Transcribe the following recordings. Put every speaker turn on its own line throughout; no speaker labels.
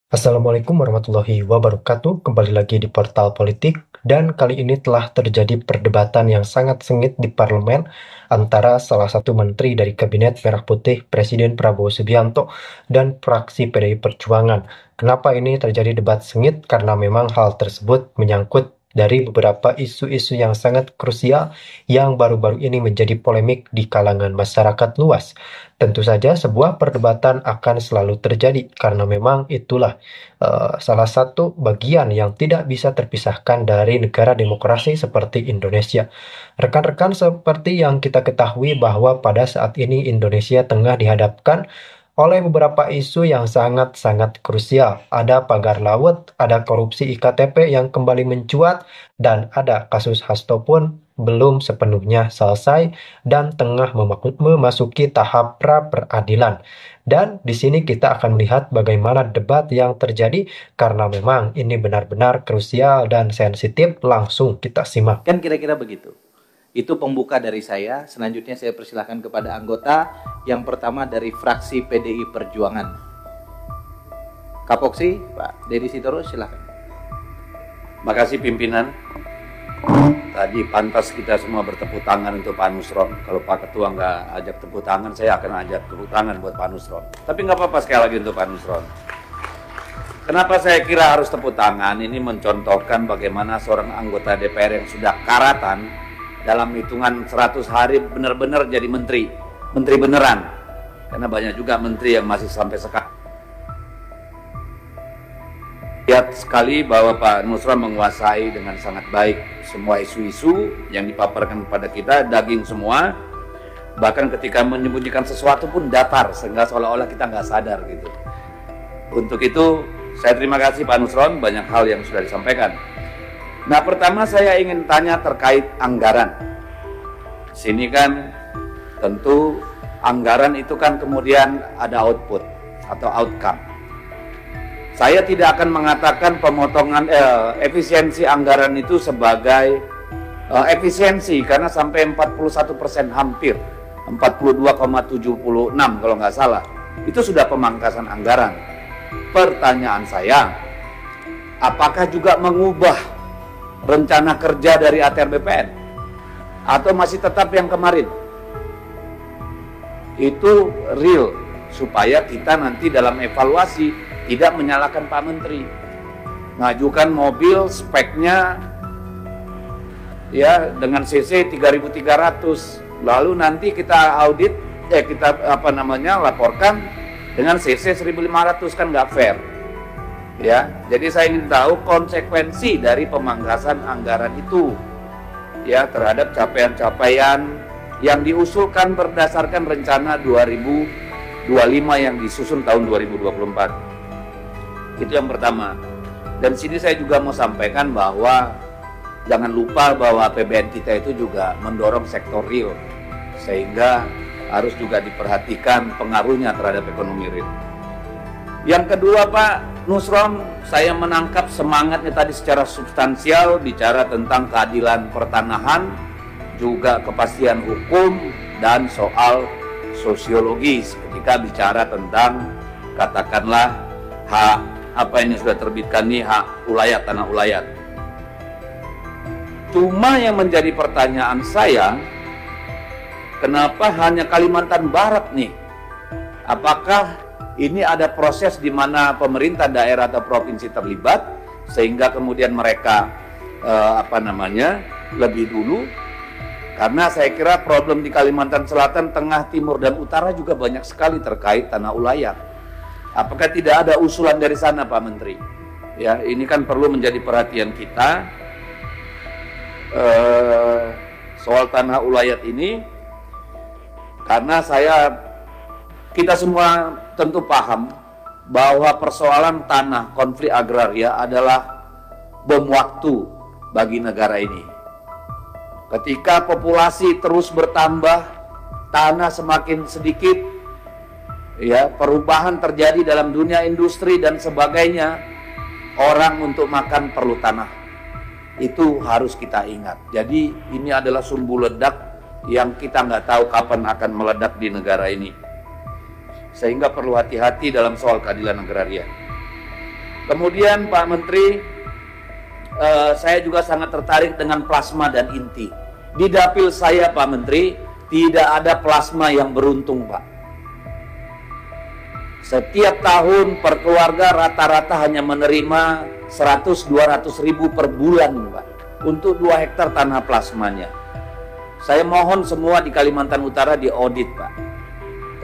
Assalamualaikum warahmatullahi wabarakatuh. Kembali lagi di Portal Politik, dan kali ini telah terjadi perdebatan yang sangat sengit di parlemen antara salah satu menteri dari Kabinet Merah Putih Presiden Prabowo Subianto dan fraksi PDI Perjuangan. Kenapa ini terjadi debat sengit? Karena memang hal tersebut menyangkut dari beberapa isu-isu yang sangat krusial yang baru-baru ini menjadi polemik di kalangan masyarakat luas. Tentu saja sebuah perdebatan akan selalu terjadi karena memang itulah salah satu bagian yang tidak bisa terpisahkan dari negara demokrasi seperti Indonesia. Rekan-rekan, seperti yang kita ketahui bahwa pada saat ini Indonesia tengah dihadapkan oleh beberapa isu yang sangat-sangat krusial. Ada pagar laut, ada korupsi iktp yang kembali mencuat, dan ada kasus Hasto pun belum sepenuhnya selesai dan tengah memasuki tahap pra-peradilan. Dan di sini kita akan melihat bagaimana debat yang terjadi karena memang ini benar-benar krusial dan sensitif. Langsung kita simak.
Kan kira-kira begitu. Itu pembuka dari saya. Selanjutnya saya persilahkan kepada anggota. Yang pertama dari fraksi PDI Perjuangan. Kapoksi, Pak Deddy Sitorus, silahkan.
Makasih pimpinan. Tadi pantas kita semua bertepuk tangan untuk Pak Nusron. Kalau Pak Ketua nggak ajak tepuk tangan, saya akan ajak tepuk tangan buat Pak Nusron. Tapi nggak apa-apa, sekali lagi untuk Pak Nusron. Kenapa saya kira harus tepuk tangan? Ini mencontohkan bagaimana seorang anggota DPR yang sudah karatan dalam hitungan 100 hari benar-benar jadi menteri. Menteri beneran. Karena banyak juga menteri yang masih sampai sekarang. Lihat sekali bahwa Pak Nusron menguasai dengan sangat baik semua isu-isu yang dipaparkan kepada kita, daging semua. Bahkan ketika menyembunyikan sesuatu pun datar, sehingga seolah-olah kita nggak sadar gitu. Untuk itu, saya terima kasih Pak Nusron, banyak hal yang sudah disampaikan. Nah, pertama saya ingin tanya terkait anggaran. Sini kan tentu anggaran itu kan kemudian ada output atau outcome. Saya tidak akan mengatakan pemotongan efisiensi anggaran itu sebagai efisiensi, karena sampai 41% hampir 42,76 kalau nggak salah itu sudah pemangkasan anggaran. Pertanyaan saya, apakah juga mengubah rencana kerja dari ATR BPN atau masih tetap yang kemarin? Itu real, supaya kita nanti dalam evaluasi tidak menyalahkan Pak Menteri. Ngajukan mobil speknya ya dengan CC 3.300, lalu nanti kita audit, kita laporkan dengan CC 1.500, kan nggak fair. Ya, jadi saya ingin tahu konsekuensi dari pemangkasan anggaran itu ya terhadap capaian-capaian yang diusulkan berdasarkan rencana 2025 yang disusun tahun 2024. Itu yang pertama. Dan sini saya juga mau sampaikan bahwa jangan lupa bahwa APBN kita itu juga mendorong sektor real, sehingga harus juga diperhatikan pengaruhnya terhadap ekonomi real. Yang kedua, Pak Nusron, saya menangkap semangatnya tadi secara substansial, bicara tentang keadilan pertanahan, juga kepastian hukum, dan soal sosiologis ketika bicara tentang katakanlah hak apa ini sudah terbitkan nih, hak ulayat, tanah ulayat. Cuma yang menjadi pertanyaan saya, kenapa hanya Kalimantan Barat nih? Apakah ini ada proses di mana pemerintah daerah atau provinsi terlibat sehingga kemudian mereka lebih dulu? Karena saya kira problem di Kalimantan Selatan, Tengah, Timur, dan Utara juga banyak sekali terkait tanah ulayat. Apakah tidak ada usulan dari sana, Pak Menteri? Ya, ini kan perlu menjadi perhatian kita. Soal tanah ulayat ini, karena kita semua tentu paham bahwa persoalan tanah, konflik agraria adalah bom waktu bagi negara ini. Ketika populasi terus bertambah, tanah semakin sedikit, ya, perubahan terjadi dalam dunia industri dan sebagainya, orang untuk makan perlu tanah. Itu harus kita ingat. Jadi ini adalah sumbu ledak yang kita nggak tahu kapan akan meledak di negara ini. Sehingga perlu hati-hati dalam soal keadilan agraria. Kemudian Pak Menteri, saya juga sangat tertarik dengan plasma dan inti. Di dapil saya Pak Menteri, tidak ada plasma yang beruntung Pak. Setiap tahun per keluarga rata-rata hanya menerima 100-200 ribu per bulan Pak, untuk 2 hektar tanah plasmanya. Saya mohon semua di Kalimantan Utara diaudit Pak,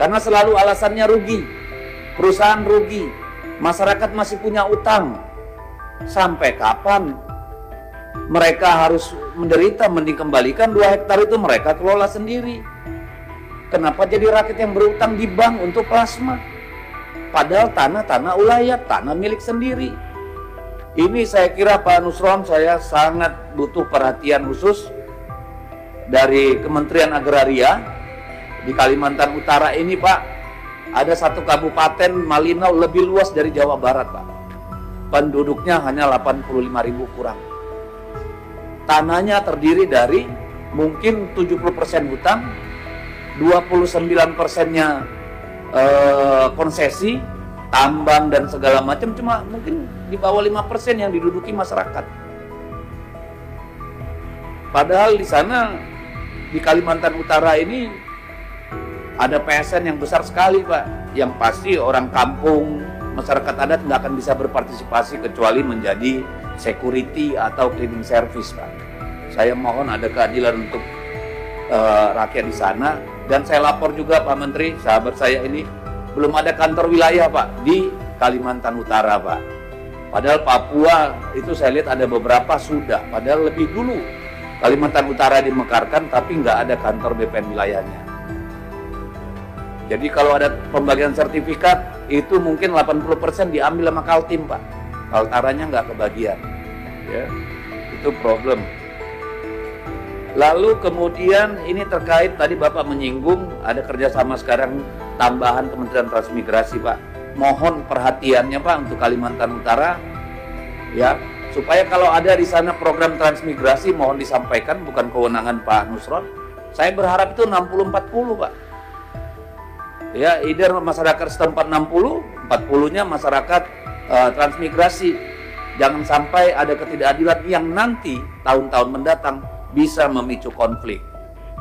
karena selalu alasannya rugi, perusahaan rugi, masyarakat masih punya utang. Sampai kapan mereka harus menderita? Mending kembalikan 2 hektar itu mereka kelola sendiri. Kenapa jadi rakyat yang berutang di bank untuk plasma? Padahal tanah ulayat, tanah milik sendiri. Ini saya kira Pak Nusron, saya sangat butuh perhatian khusus dari Kementerian Agraria di Kalimantan Utara ini Pak. Ada satu kabupaten Malinau lebih luas dari Jawa Barat Pak. Penduduknya hanya 85.000 kurang. Tanahnya terdiri dari mungkin 70% hutan, 29%-nya konsesi, tambang dan segala macam, cuma mungkin di bawah 5% yang diduduki masyarakat. Padahal di sana, di Kalimantan Utara ini ada PSN yang besar sekali Pak, yang pasti orang kampung, masyarakat adat nggak akan bisa berpartisipasi kecuali menjadi security atau cleaning service Pak. Saya mohon ada keadilan untuk rakyat di sana. Dan saya lapor juga Pak Menteri, sahabat saya ini belum ada kantor wilayah Pak di Kalimantan Utara Pak. Padahal Papua itu saya lihat ada beberapa sudah, padahal lebih dulu Kalimantan Utara dimekarkan tapi nggak ada kantor BPN wilayahnya. Jadi kalau ada pembagian sertifikat itu mungkin 80% diambil sama Kaltim Pak, Kaltaranya nggak kebagian, ya itu problem. Lalu kemudian ini terkait tadi Bapak menyinggung ada kerjasama sekarang tambahan Kementerian Transmigrasi Pak. Mohon perhatiannya Pak untuk Kalimantan Utara, ya supaya kalau ada di sana program transmigrasi mohon disampaikan, bukan kewenangan Pak Nusron. Saya berharap itu 60-40 Pak. Ya, either masyarakat setempat 60, 40-nya masyarakat transmigrasi. Jangan sampai ada ketidakadilan yang nanti tahun-tahun mendatang bisa memicu konflik.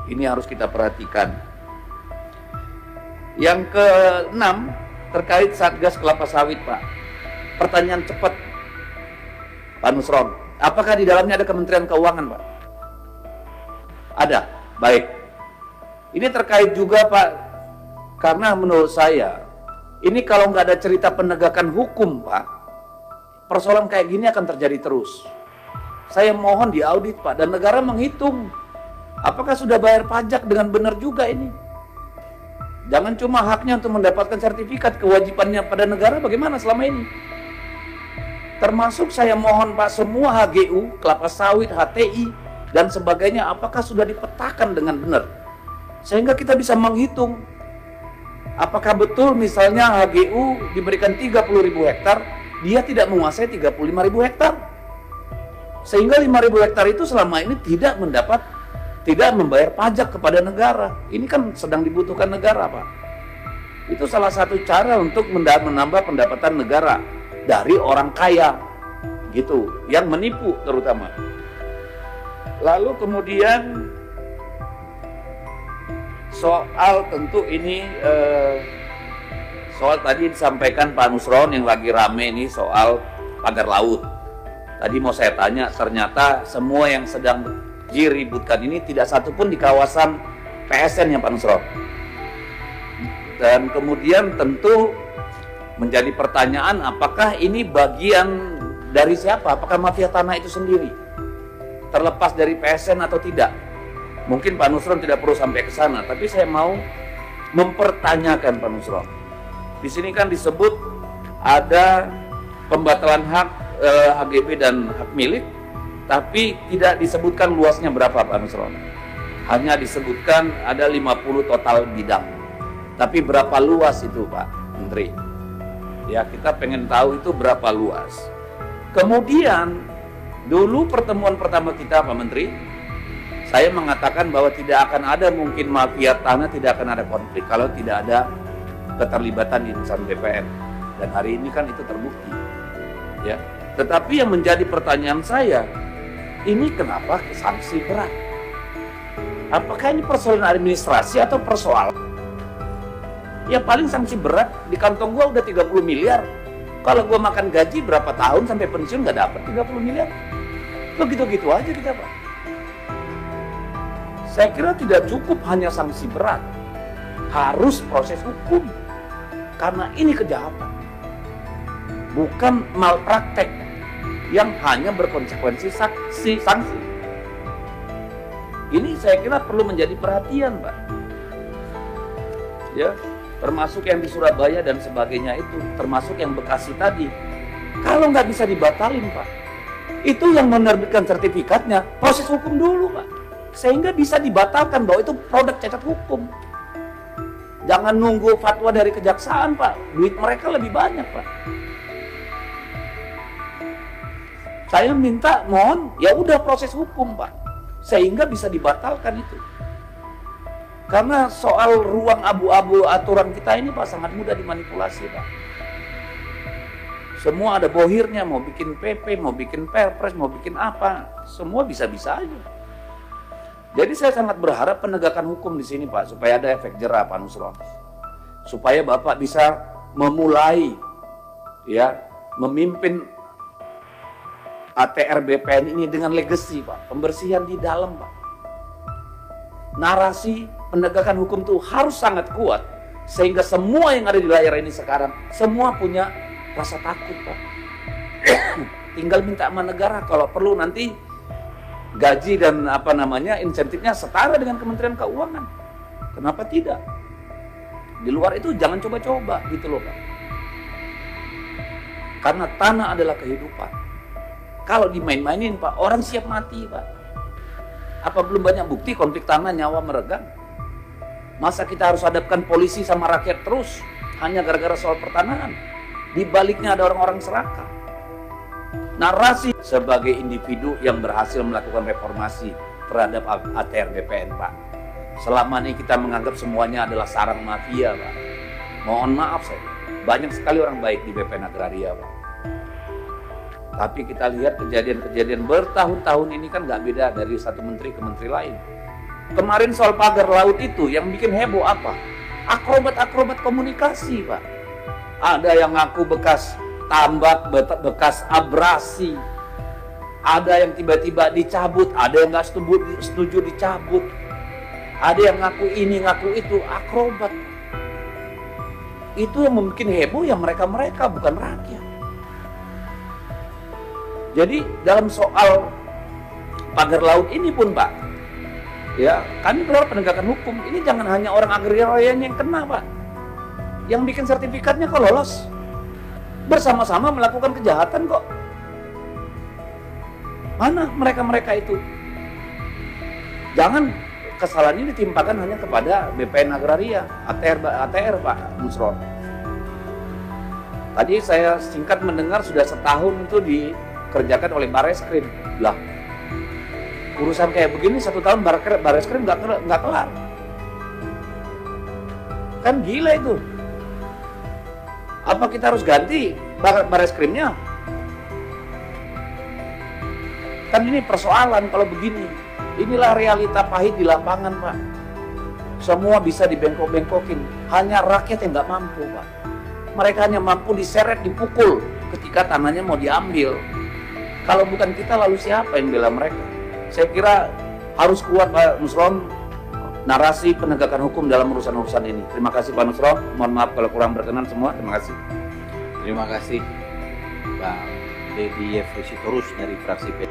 Ini harus kita perhatikan. Yang ke-6 terkait Satgas Kelapa Sawit Pak. Pertanyaan cepat Pak Nusron, apakah di dalamnya ada Kementerian Keuangan Pak? Ada, baik. Ini terkait juga Pak, karena menurut saya ini kalau nggak ada cerita penegakan hukum Pak, persoalan kayak gini akan terjadi terus. Saya mohon diaudit Pak, dan negara menghitung apakah sudah bayar pajak dengan benar juga ini. Jangan cuma haknya untuk mendapatkan sertifikat, kewajibannya pada negara bagaimana selama ini. Termasuk saya mohon Pak, semua HGU, kelapa sawit, HTI dan sebagainya, apakah sudah dipetakan dengan benar, sehingga kita bisa menghitung apakah betul misalnya HGU diberikan 30.000 hektar, dia tidak menguasai 35.000 hektar. Sehingga 5.000 hektar itu selama ini tidak membayar pajak kepada negara. Ini kan sedang dibutuhkan negara Pak. Itu salah satu cara untuk menambah pendapatan negara dari orang kaya gitu, yang menipu terutama. Lalu kemudian soal tentu ini soal tadi disampaikan Pak Nusron yang lagi rame ini soal pagar laut. Tadi mau saya tanya, ternyata semua yang sedang diributkan ini tidak satupun di kawasan PSN ya Pak Nusron. Dan kemudian tentu menjadi pertanyaan, apakah ini bagian dari siapa? Apakah mafia tanah itu sendiri terlepas dari PSN atau tidak? Mungkin Pak Nusron tidak perlu sampai ke sana, tapi saya mau mempertanyakan Pak Nusron. Di sini kan disebut ada pembatalan hak HGB dan hak milik, tapi tidak disebutkan luasnya berapa Pak Nusron. Hanya disebutkan ada 50 total bidang. Tapi berapa luas itu Pak Menteri? Ya, kita pengen tahu itu berapa luas. Kemudian dulu pertemuan pertama kita Pak Menteri, saya mengatakan bahwa tidak akan ada mungkin mafia tanah, tidak akan ada konflik kalau tidak ada keterlibatan insan BPN. Dan hari ini kan itu terbukti. Ya, tetapi yang menjadi pertanyaan saya, ini kenapa sanksi berat? Apakah ini persoalan administrasi atau persoalan? Ya paling sanksi berat di kantong gua udah 30 miliar. Kalau gua makan gaji berapa tahun sampai pensiun nggak dapat 30 miliar. Begitu-gitu aja kita, Pak. Saya kira tidak cukup hanya sanksi berat. Harus proses hukum. Karena ini kejahatan. Bukan malpraktek yang hanya berkonsekuensi sanksi. Ini saya kira perlu menjadi perhatian, Pak. Ya, termasuk yang di Surabaya dan sebagainya itu, termasuk yang Bekasi tadi. Kalau nggak bisa dibatalin, Pak, itu yang menerbitkan sertifikatnya, proses hukum dulu, Pak. Sehingga bisa dibatalkan bahwa itu produk cacat hukum. Jangan nunggu fatwa dari kejaksaan, Pak. Duit mereka lebih banyak, Pak. Saya minta, mohon, ya udah proses hukum, Pak. Sehingga bisa dibatalkan itu. Karena soal ruang abu-abu aturan kita ini, Pak, sangat mudah dimanipulasi, Pak. Semua ada bohirnya, mau bikin PP, mau bikin perpres, mau bikin apa, semua bisa-bisa aja. Jadi saya sangat berharap penegakan hukum di sini, Pak, supaya ada efek jerah, Pak Nusron. Supaya Bapak bisa memulai, ya, memimpin ATR BPN ini dengan legacy, Pak, pembersihan di dalam, Pak. Narasi penegakan hukum itu harus sangat kuat, sehingga semua yang ada di layar ini sekarang, semua punya rasa takut, Pak. Tinggal minta sama negara, kalau perlu nanti gaji dan insentifnya setara dengan Kementerian Keuangan. Kenapa tidak? Di luar itu jangan coba-coba, gitu loh, Pak. Karena tanah adalah kehidupan. Kalau dimain-mainin, Pak, orang siap mati, Pak. Apa belum banyak bukti konflik tanah nyawa meregang? Masa kita harus hadapkan polisi sama rakyat terus hanya gara-gara soal pertanahan? Di baliknya ada orang-orang serakah. Narasi sebagai individu yang berhasil melakukan reformasi terhadap ATR BPN, Pak. Selama ini kita menganggap semuanya adalah sarang mafia, Pak. Mohon maaf saya, banyak sekali orang baik di BPN Agraria, Pak. Tapi kita lihat kejadian-kejadian bertahun-tahun ini kan nggak beda dari satu menteri ke menteri lain. Kemarin soal pagar laut itu yang bikin heboh apa? Akrobat-akrobat komunikasi, Pak. Ada yang ngaku bekas tambak, bekas abrasi. Ada yang tiba-tiba dicabut, ada yang nggak setuju dicabut. Ada yang ngaku ini, ngaku itu, akrobat. Itu yang membuat heboh ya mereka-mereka, bukan rakyat. Jadi dalam soal pagar laut ini pun, Pak, ya kami berharap penegakan hukum ini jangan hanya orang agrarianya yang kena, Pak. Yang bikin sertifikatnya kok lolos, bersama-sama melakukan kejahatan kok. Mana mereka-mereka itu? Jangan kesalahan ini ditimpakan hanya kepada BPN Agraria, ATR Pak Nusron. Tadi saya singkat mendengar sudah setahun itu dikerjakan oleh Bareskrim. Lah, urusan kayak begini 1 tahun Bareskrim nggak kelar. Kan gila itu. Apa kita harus ganti Bareskrimnya? Kan ini persoalan kalau begini. Inilah realita pahit di lapangan, Pak. Semua bisa dibengkok-bengkokin. Hanya rakyat yang nggak mampu, Pak. Mereka hanya mampu diseret, dipukul ketika tanahnya mau diambil. Kalau bukan kita, lalu siapa yang bela mereka? Saya kira harus kuat, Pak Nusron, narasi penegakan hukum dalam urusan-urusan ini. Terima kasih, Pak Nusron. Mohon maaf kalau kurang berkenan semua. Terima kasih.
Terima kasih, Bang Deddy Yefri Sitorus dari fraksi P.